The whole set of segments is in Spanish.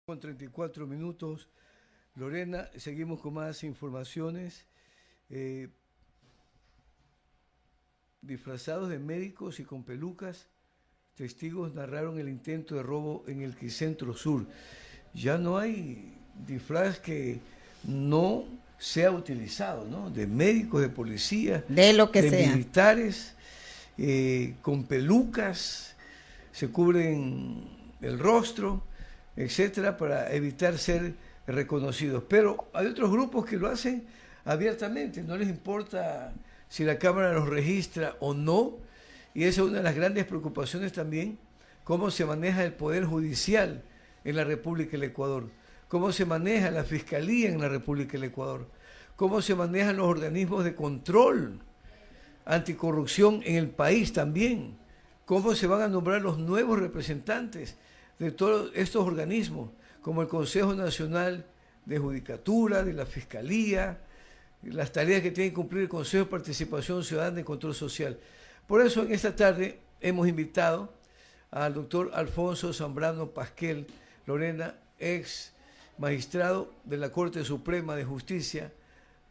Con 34 minutos, Lorena, seguimos con más informaciones. Disfrazados de médicos y con pelucas, testigos narraron el intento de robo en el Quicentro Sur. Ya no hay disfraz que no sea utilizado, ¿no? De médicos, de policía, de lo que de sea. Militares, con pelucas, se cubren el rostro, etcétera, para evitar ser reconocidos. Pero hay otros grupos que lo hacen abiertamente, no les importa si la Cámara los registra o no, y esa es una de las grandes preocupaciones también, cómo se maneja el Poder Judicial en la República del Ecuador, cómo se maneja la Fiscalía en la República del Ecuador, cómo se manejan los organismos de control anticorrupción en el país también, cómo se van a nombrar los nuevos representantes de todos estos organismos, como el Consejo Nacional de Judicatura, de la Fiscalía, las tareas que tiene que cumplir el Consejo de Participación Ciudadana y Control Social. Por eso en esta tarde hemos invitado al doctor Alfonso Zambrano Pasquel, Lorena, ex magistrado de la Corte Suprema de Justicia,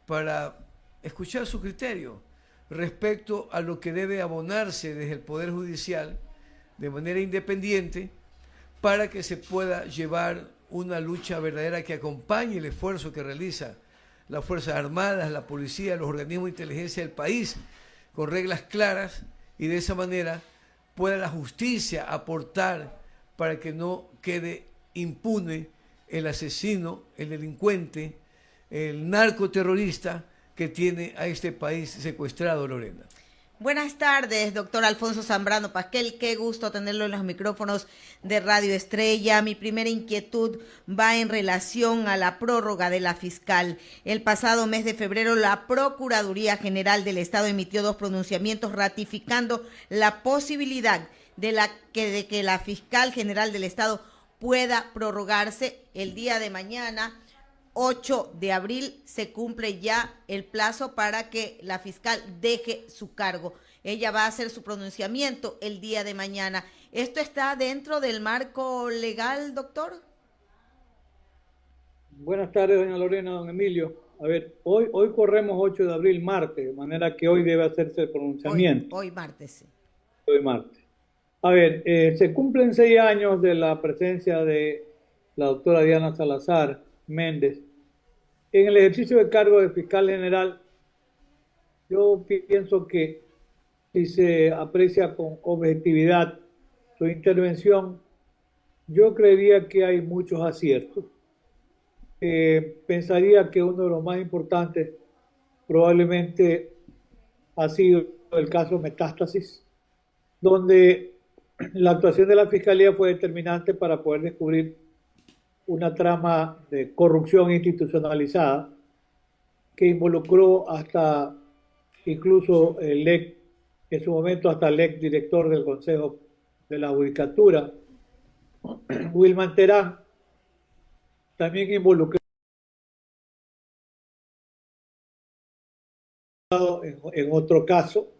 para escuchar su criterio respecto a lo que debe abonarse desde el Poder Judicial de manera independiente para que se pueda llevar una lucha verdadera que acompañe el esfuerzo que realiza las Fuerzas Armadas, la policía, los organismos de inteligencia del país, con reglas claras, y de esa manera pueda la justicia aportar para que no quede impune el asesino, el delincuente, el narcoterrorista que tiene a este país secuestrado, Lorena. Buenas tardes, doctor Alfonso Zambrano Pasquel. Qué gusto tenerlo en los micrófonos de Radio Estrella. Mi primera inquietud va en relación a la prórroga de la fiscal. El pasado mes de febrero, la Procuraduría General del Estado emitió 2 pronunciamientos ratificando la posibilidad de que la fiscal general del Estado pueda prorrogarse el día de mañana. 8 de abril se cumple ya el plazo para que la fiscal deje su cargo. Ella va a hacer su pronunciamiento el día de mañana. ¿Esto está dentro del marco legal, doctor? Buenas tardes, doña Lorena, don Emilio. A ver, hoy corremos 8 de abril, martes, de manera que hoy debe hacerse el pronunciamiento. Hoy martes, sí. Hoy martes. A ver, se cumplen 6 años de la presencia de la doctora Diana Salazar Méndez en el ejercicio del cargo de fiscal general. Yo pienso que si se aprecia con objetividad su intervención, yo creería que hay muchos aciertos. Pensaría que uno de los más importantes probablemente ha sido el caso Metástasis, donde la actuación de la Fiscalía fue determinante para poder descubrir una trama de corrupción institucionalizada que involucró hasta incluso el ex, en su momento hasta el ex director del Consejo de la Judicatura, Wilman Terán, también involucrado en otro caso,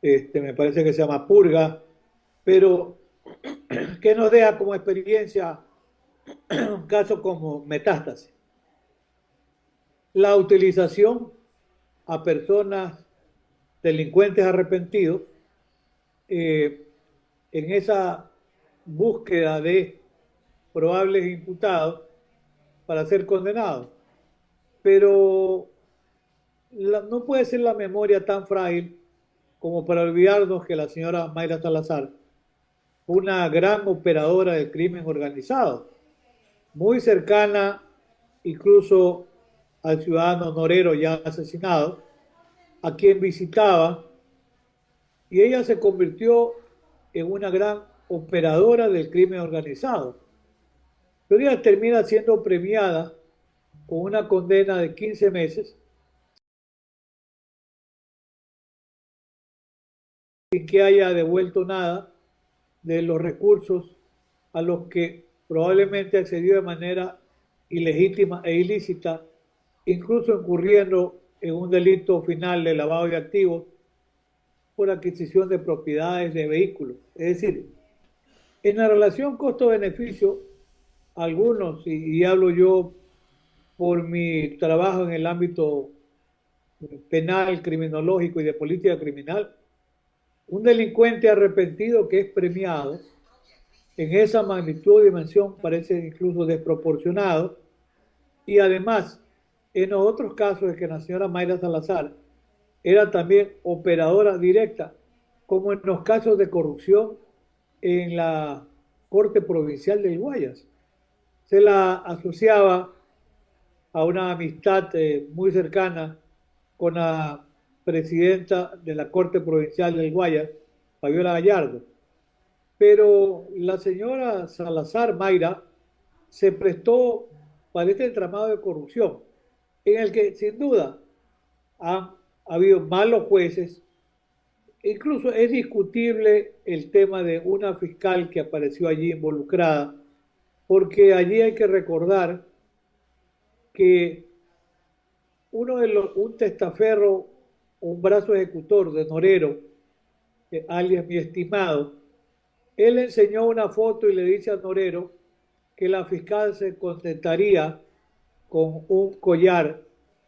me parece que se llama Purga, pero que nos deja como experiencia un caso como Metástasis. La utilización a personas delincuentes arrepentidos en esa búsqueda de probables imputados para ser condenados. Pero no puede ser la memoria tan frágil como para olvidarnos que la señora Mayra Salazar fue una gran operadora del crimen organizado, muy cercana incluso al ciudadano Norero ya asesinado, a quien visitaba, y ella se convirtió en una gran operadora del crimen organizado. Pero ella termina siendo premiada con una condena de 15 meses sin que haya devuelto nada de los recursos a los que probablemente accedió de manera ilegítima e ilícita, incluso incurriendo en un delito final de lavado de activos por adquisición de propiedades de vehículos. Es decir, en la relación costo-beneficio algunos, y hablo yo por mi trabajo en el ámbito penal, criminológico y de política criminal, un delincuente arrepentido que es premiado en esa magnitud o dimensión parece incluso desproporcionado. Y además, en los otros casos de que la señora Mayra Salazar era también operadora directa, como en los casos de corrupción en la Corte Provincial del Guayas. Se la asociaba a una amistad muy cercana con la presidenta de la Corte Provincial del Guayas, Fabiola Gallardo. Pero la señora Salazar Mayra se prestó para este entramado de corrupción, en el que sin duda han habido malos jueces. Incluso es discutible el tema de una fiscal que apareció allí involucrada, porque allí hay que recordar que un testaferro, un brazo ejecutor de Norero, alias mi estimado, él le enseñó una foto y le dice a Norero que la fiscal se contentaría con un collar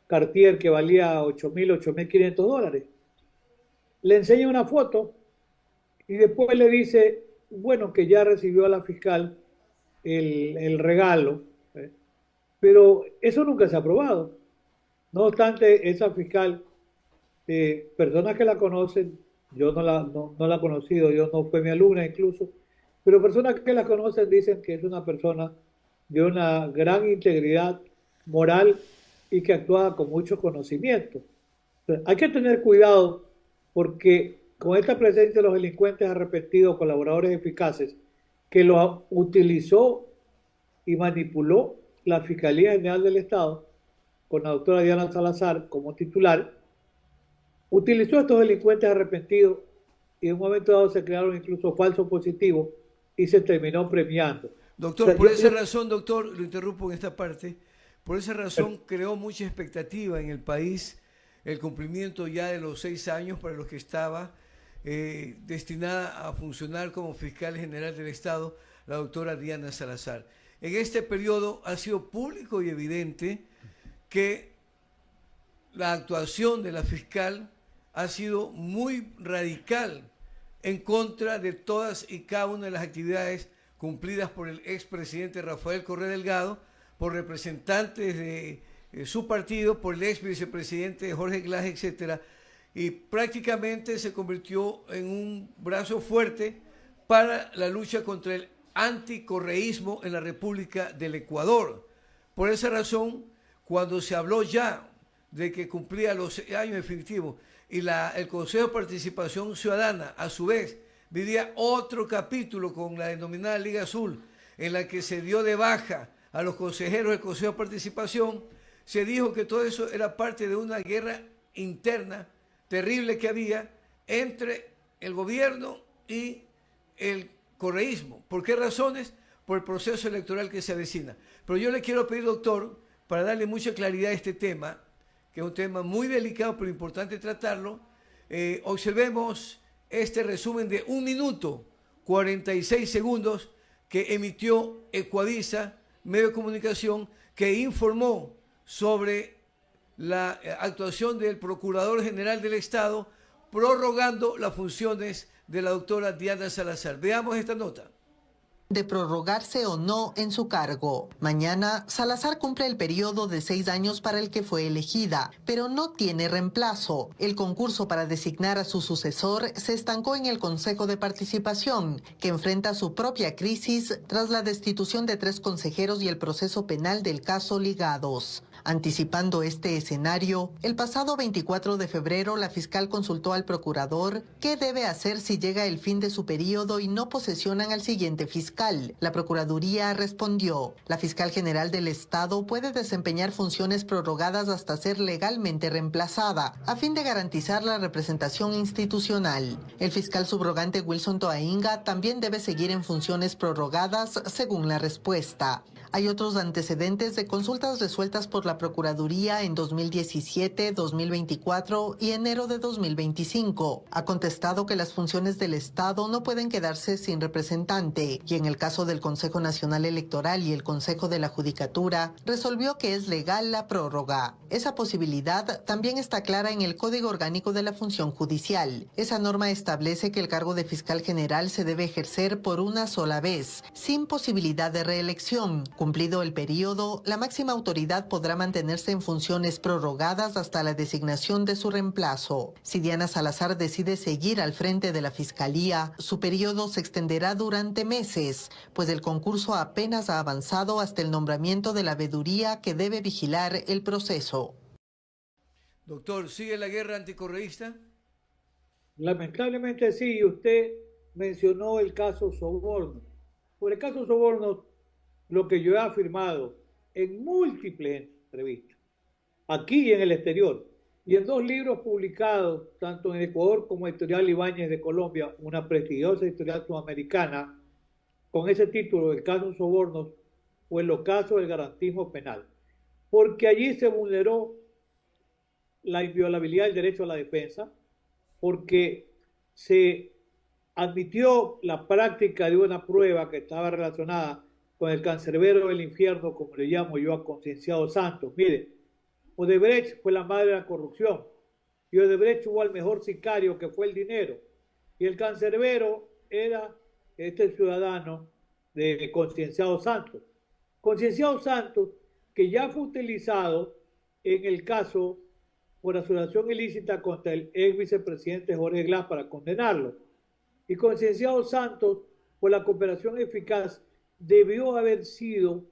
Cartier que valía $8.500. Le enseña una foto y después le dice, bueno, que ya recibió a la fiscal el regalo, pero eso nunca se ha probado. No obstante, esa fiscal, personas que la conocen, yo no la he conocido, yo no fue mi alumna incluso, pero personas que la conocen dicen que es una persona de una gran integridad moral y que actúa con mucho conocimiento. Entonces, hay que tener cuidado porque con esta presencia de los delincuentes arrepentidos, colaboradores eficaces, que lo utilizó y manipuló la Fiscalía General del Estado, con la doctora Diana Salazar como titular, utilizó a estos delincuentes arrepentidos y en un momento dado se crearon incluso falsos positivos y se terminó premiando. Doctor, por esa razón, doctor, lo interrumpo en esta parte, por esa razón creó mucha expectativa en el país el cumplimiento ya de los 6 años para los que estaba destinada a funcionar como fiscal general del Estado, la doctora Diana Salazar. En este periodo ha sido público y evidente que la actuación de la fiscal ha sido muy radical en contra de todas y cada una de las actividades cumplidas por el expresidente Rafael Correa Delgado, por representantes de su partido, por el ex vicepresidente Jorge Glass, etcétera, y prácticamente se convirtió en un brazo fuerte para la lucha contra el anticorreísmo en la República del Ecuador. Por esa razón, cuando se habló ya de que cumplía los años definitivos y el Consejo de Participación Ciudadana, a su vez, vivía otro capítulo con la denominada Liga Azul, en la que se dio de baja a los consejeros del Consejo de Participación, se dijo que todo eso era parte de una guerra interna terrible que había entre el gobierno y el correísmo. ¿Por qué razones? Por el proceso electoral que se avecina. Pero yo le quiero pedir, doctor, para darle mucha claridad a este tema, que es un tema muy delicado pero importante tratarlo, observemos este resumen de 1 minuto 46 segundos que emitió Ecuavisa, medio de comunicación, que informó sobre la actuación del Procurador General del Estado prorrogando las funciones de la doctora Diana Salazar. Veamos esta nota. De prorrogarse o no en su cargo. Mañana, Salazar cumple el periodo de 6 años para el que fue elegida, pero no tiene reemplazo. El concurso para designar a su sucesor se estancó en el Consejo de Participación, que enfrenta su propia crisis tras la destitución de 3 consejeros y el proceso penal del caso Ligados. Anticipando este escenario, el pasado 24 de febrero la fiscal consultó al procurador qué debe hacer si llega el fin de su periodo y no posesionan al siguiente fiscal. La Procuraduría respondió, la fiscal general del Estado puede desempeñar funciones prorrogadas hasta ser legalmente reemplazada, a fin de garantizar la representación institucional. El fiscal subrogante Wilson Toainga también debe seguir en funciones prorrogadas según la respuesta. Hay otros antecedentes de consultas resueltas por la la Procuraduría en 2017, 2024 y enero de 2025. Ha contestado que las funciones del Estado no pueden quedarse sin representante y en el caso del Consejo Nacional Electoral y el Consejo de la Judicatura resolvió que es legal la prórroga. Esa posibilidad también está clara en el Código Orgánico de la Función Judicial. Esa norma establece que el cargo de fiscal general se debe ejercer por una sola vez, sin posibilidad de reelección. Cumplido el periodo, la máxima autoridad podrá mantenerse en funciones prorrogadas hasta la designación de su reemplazo. Si Diana Salazar decide seguir al frente de la Fiscalía, su periodo se extenderá durante meses, pues el concurso apenas ha avanzado hasta el nombramiento de la veeduría que debe vigilar el proceso. Doctor, ¿sigue la guerra anticorreísta? Lamentablemente sí, usted mencionó el caso Soborno. Por el caso Soborno, lo que yo he afirmado en múltiples entrevistas, aquí y en el exterior, y en 2 libros publicados, tanto en Ecuador como Editorial Ibáñez de Colombia, una prestigiosa editorial sudamericana, con ese título, el caso Sobornos, o el ocaso del garantismo penal, porque allí se vulneró la inviolabilidad del derecho a la defensa, porque se admitió la práctica de una prueba que estaba relacionada con el cancerbero del infierno, como le llamo yo a Concienciado Santos. Mire, Odebrecht fue la madre de la corrupción, y Odebrecht tuvo al mejor sicario, que fue el dinero, y el cancerbero era este ciudadano de Concienciado Santos. Concienciado Santos, que ya fue utilizado en el caso por asociación ilícita contra el ex vicepresidente Jorge Glass para condenarlo. Y Concienciado Santos, por la cooperación eficaz, debió haber sido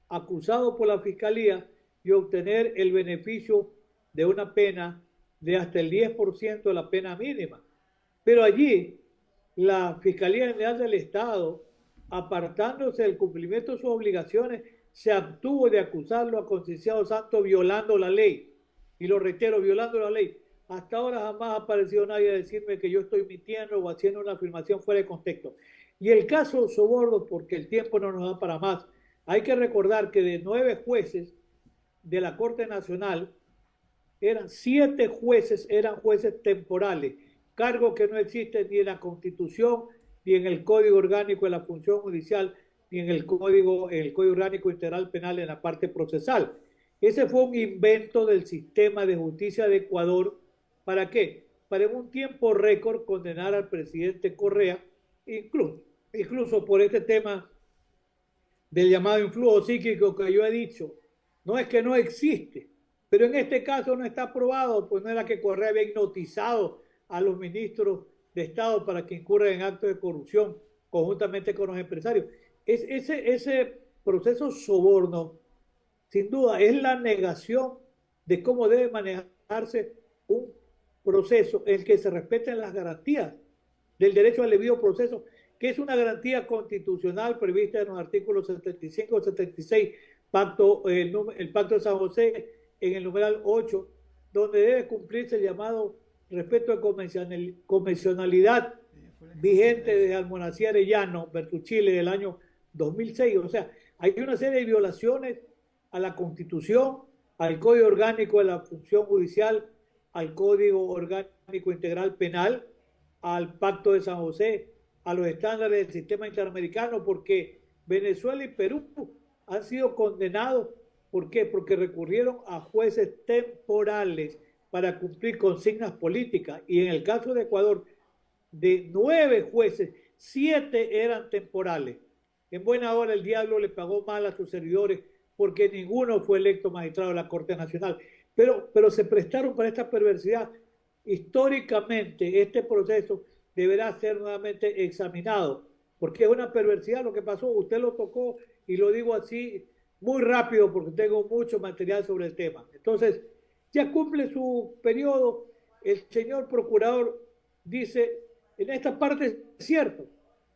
acusado por la Fiscalía y obtener el beneficio de una pena de hasta el 10% de la pena mínima. Pero allí, la Fiscalía General del Estado, apartándose del cumplimiento de sus obligaciones, se abstuvo de acusarlo a Concienciado Santos violando la ley. Y lo reitero, violando la ley. Hasta ahora jamás ha aparecido nadie a decirme que yo estoy mintiendo o haciendo una afirmación fuera de contexto. Y el caso Soborno, porque el tiempo no nos da para más, hay que recordar que de 9 jueces de la Corte Nacional, 7 jueces eran jueces temporales, cargo que no existe ni en la Constitución, ni en el Código Orgánico de la Función Judicial, ni en el Código Orgánico Integral Penal en la parte procesal. Ese fue un invento del sistema de justicia de Ecuador. ¿Para qué? Para en un tiempo récord condenar al presidente Correa, incluso por este tema del llamado influjo psíquico que yo he dicho. No es que no existe, pero en este caso no está aprobado, pues no era que Correa había hipnotizado a los ministros de Estado para que incurran en actos de corrupción conjuntamente con los empresarios. Ese proceso Soborno, sin duda, es la negación de cómo debe manejarse un proceso en el que se respeten las garantías del derecho al debido proceso, que es una garantía constitucional prevista en los artículos 75 y 76, el Pacto de San José, en el numeral 8, donde debe cumplirse el llamado respeto de convencionalidad vigente de Almonacía Arellano versus Chile del año 2006. O sea, hay una serie de violaciones a la Constitución, al Código Orgánico de la Función Judicial, al Código Orgánico Integral Penal, al Pacto de San José, a los estándares del sistema interamericano, porque Venezuela y Perú han sido condenados. ¿Por qué? Porque recurrieron a jueces temporales para cumplir consignas políticas. Y en el caso de Ecuador, de 9 jueces, 7 eran temporales. En buena hora el diablo le pagó mal a sus servidores, porque ninguno fue electo magistrado de la Corte Nacional. Pero se prestaron para esta perversidad. Históricamente, este proceso deberá ser nuevamente examinado, porque es una perversidad lo que pasó. Usted lo tocó y lo digo así muy rápido porque tengo mucho material sobre el tema. Entonces, ya cumple su periodo. El señor procurador dice, en esta parte es cierto.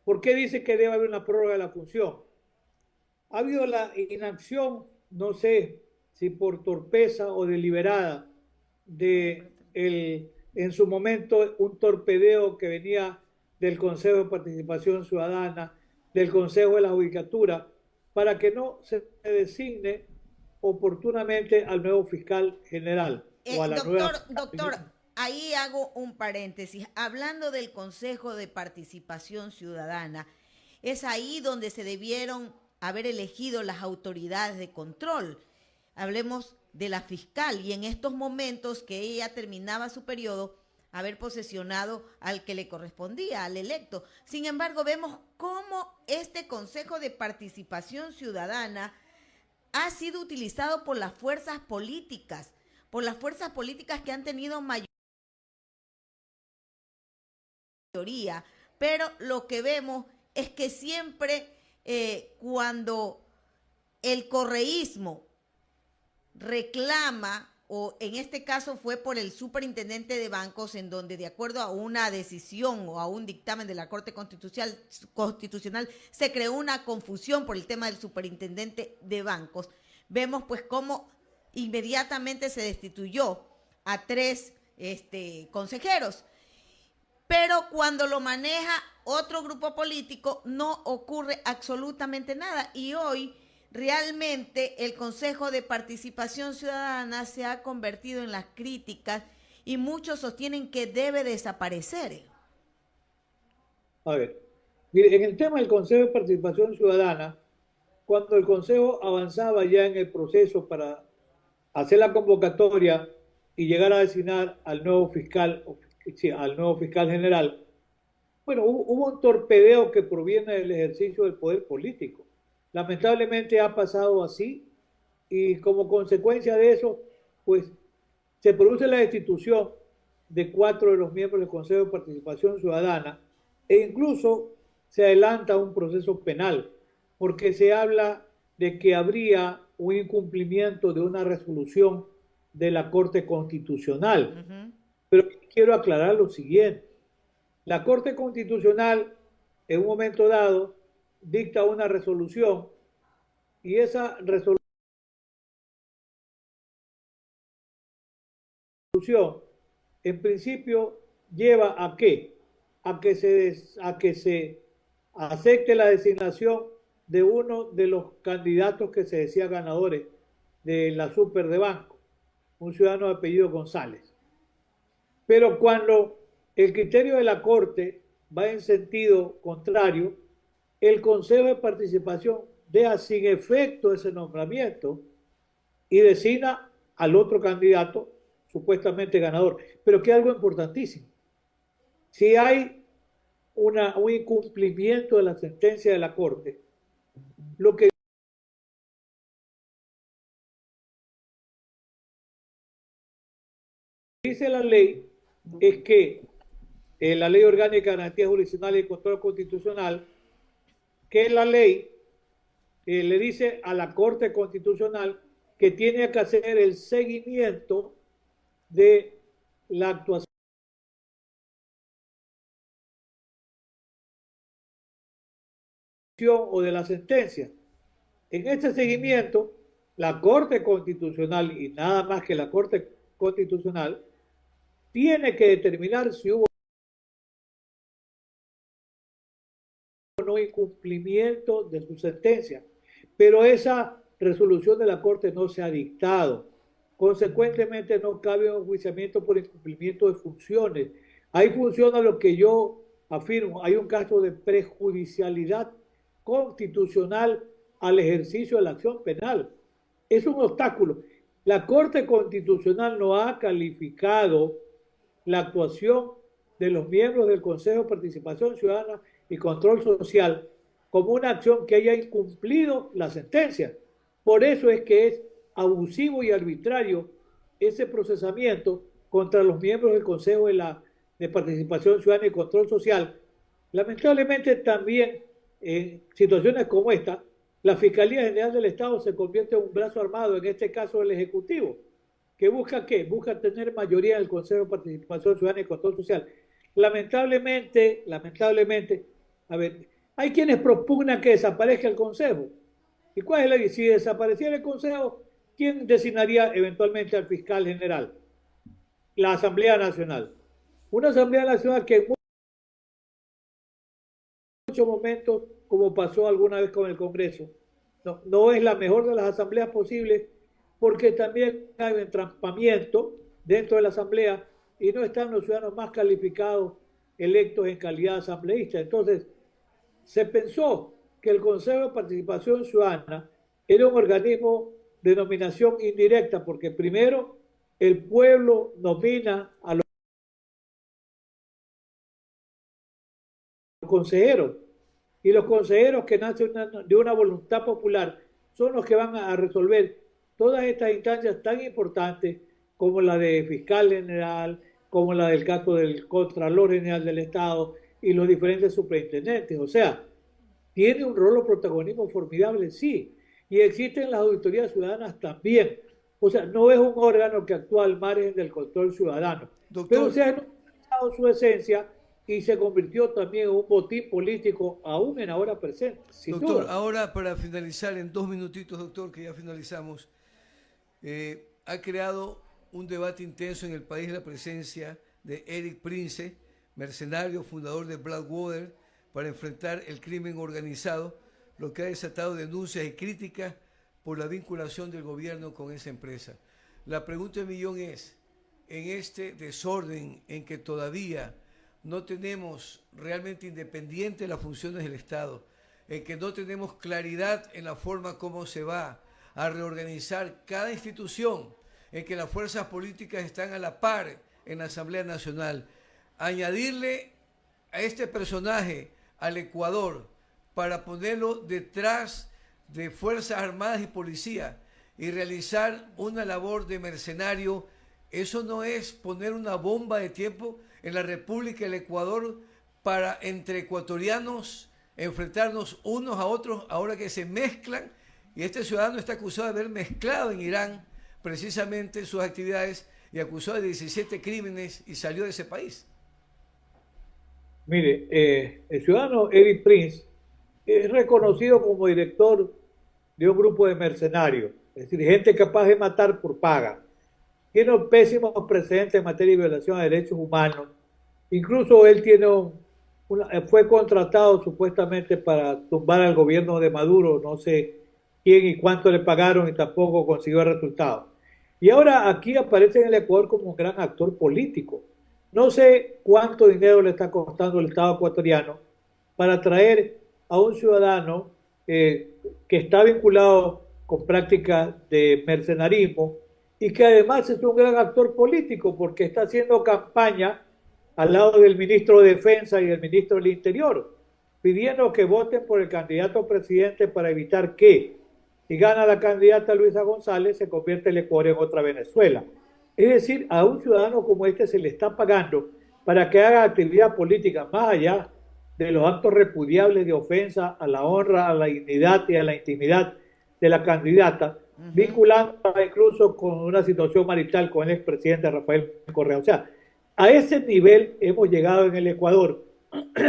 ¿Por qué dice que debe haber una prórroga de la función? Ha habido la inacción, no sé si por torpeza o deliberada, en su momento un torpedeo que venía del Consejo de Participación Ciudadana, del Consejo de la Judicatura, para que no se designe oportunamente al nuevo fiscal general o a la nueva... Doctor, ahí hago un paréntesis. Hablando del Consejo de Participación Ciudadana, es ahí donde se debieron haber elegido las autoridades de control. Hablemos de la fiscal y en estos momentos que ella terminaba su periodo, haber posesionado al que le correspondía, al electo. Sin embargo, vemos cómo este Consejo de Participación Ciudadana ha sido utilizado por las fuerzas políticas que han tenido mayoría, pero lo que vemos es que siempre cuando el correísmo reclama, o en este caso fue por el superintendente de bancos, en donde de acuerdo a una decisión o a un dictamen de la Corte Constitucional se creó una confusión por el tema del superintendente de bancos. Vemos pues cómo inmediatamente se destituyó a 3 consejeros, pero cuando lo maneja otro grupo político no ocurre absolutamente nada, y hoy realmente el Consejo de Participación Ciudadana se ha convertido en las críticas y muchos sostienen que debe desaparecer. A ver, mire, en el tema del Consejo de Participación Ciudadana, cuando el Consejo avanzaba ya en el proceso para hacer la convocatoria y llegar a designar al nuevo fiscal general, bueno, hubo un torpedeo que proviene del ejercicio del poder político. Lamentablemente ha pasado así y como consecuencia de eso, pues se produce la destitución de 4 de los miembros del Consejo de Participación Ciudadana e incluso se adelanta un proceso penal porque se habla de que habría un incumplimiento de una resolución de la Corte Constitucional. Pero quiero aclarar lo siguiente. La Corte Constitucional en un momento dado dicta una resolución y esa resolución en principio lleva a ¿qué? A que se acepte la designación de uno de los candidatos que se decía ganadores de la Super de Banco, un ciudadano de apellido González. Pero cuando el criterio de la Corte va en sentido contrario, el Consejo de Participación deja sin efecto ese nombramiento y designa al otro candidato supuestamente ganador. Pero que algo importantísimo. Si hay un incumplimiento de la sentencia de la Corte, lo que dice la ley es que la Ley Orgánica de Garantías Jurisdiccionales y Control Constitucional, que la ley le dice a la Corte Constitucional que tiene que hacer el seguimiento de la actuación o de la sentencia. En este seguimiento, la Corte Constitucional y nada más que la Corte Constitucional tiene que determinar si hubo o no incumplimiento de su sentencia, pero esa resolución de la Corte no se ha dictado. Consecuentemente, no cabe un enjuiciamiento por incumplimiento de funciones. Ahí funciona lo que yo afirmo, hay un caso de prejudicialidad constitucional al ejercicio de la acción penal. Es un obstáculo. La Corte Constitucional no ha calificado la actuación de los miembros del Consejo de Participación Ciudadana y Control Social como una acción que haya incumplido la sentencia. Por eso es que es abusivo y arbitrario ese procesamiento contra los miembros del Consejo de Participación Ciudadana y Control Social. Lamentablemente también en situaciones como esta, la Fiscalía General del Estado se convierte en un brazo armado, en este caso el Ejecutivo, que busca ¿qué? Busca tener mayoría en el Consejo de Participación Ciudadana y Control Social. Lamentablemente, a ver, hay quienes propugnan que desaparezca el Consejo. ¿Y cuál es la idea? Si desapareciera el Consejo, ¿quién designaría eventualmente al fiscal general? La Asamblea Nacional. Una Asamblea Nacional que en muchos momentos, como pasó alguna vez con el Congreso, no es la mejor de las asambleas posibles porque también hay un entrampamiento dentro de la Asamblea y no están los ciudadanos más calificados electos en calidad de asambleístas. Entonces, se pensó que el Consejo de Participación Ciudadana era un organismo de nominación indirecta, porque primero el pueblo nomina a los consejeros, y los consejeros que nacen de una voluntad popular son los que van a resolver todas estas instancias tan importantes como la de fiscal general, como la del caso del Contralor General del Estado y los diferentes superintendentes. O sea, tiene un rol o protagonismo formidable, sí, y existen las auditorías ciudadanas también. O sea, no es un órgano que actúa al margen del control ciudadano, pero se ha analizado su esencia y se convirtió también en un botín político aún en la hora presente. Doctor, ahora para finalizar, en 2 minutitos, doctor, que ya finalizamos, ha creado un debate intenso en el país la presencia de Eric Prince, mercenario, fundador de Blackwater, para enfrentar el crimen organizado, lo que ha desatado denuncias y críticas por la vinculación del gobierno con esa empresa. La pregunta del millón es, en este desorden en que todavía no tenemos realmente independientes las funciones del Estado, en que no tenemos claridad en la forma como se va a reorganizar cada institución, en que las fuerzas políticas están a la par en la Asamblea Nacional, añadirle a este personaje al Ecuador para ponerlo detrás de Fuerzas Armadas y Policía y realizar una labor de mercenario, eso no es poner una bomba de tiempo en la República del Ecuador para entre ecuatorianos enfrentarnos unos a otros ahora que se mezclan, y este ciudadano está acusado de haber mezclado en Irán precisamente sus actividades y acusado de 17 crímenes y salió de ese país. Mire, el ciudadano Eric Prince es reconocido como director de un grupo de mercenarios, es decir, gente capaz de matar por paga. Tiene un pésimo precedente en materia de violación de derechos humanos. Incluso él tiene fue contratado supuestamente para tumbar al gobierno de Maduro, no sé quién y cuánto le pagaron y tampoco consiguió el resultado. Y ahora aquí aparece en el Ecuador como un gran actor político. No sé cuánto dinero le está costando el Estado ecuatoriano para traer a un ciudadano que está vinculado con prácticas de mercenarismo y que además es un gran actor político porque está haciendo campaña al lado del ministro de Defensa y del ministro del Interior, pidiendo que voten por el candidato a presidente para evitar que, si gana la candidata Luisa González, se convierta el Ecuador en otra Venezuela. Es decir, a un ciudadano como este se le está pagando para que haga actividad política más allá de los actos repudiables de ofensa a la honra, a la dignidad y a la intimidad de la candidata, vinculándola incluso con una situación marital con el expresidente Rafael Correa. O sea, a ese nivel hemos llegado en el Ecuador.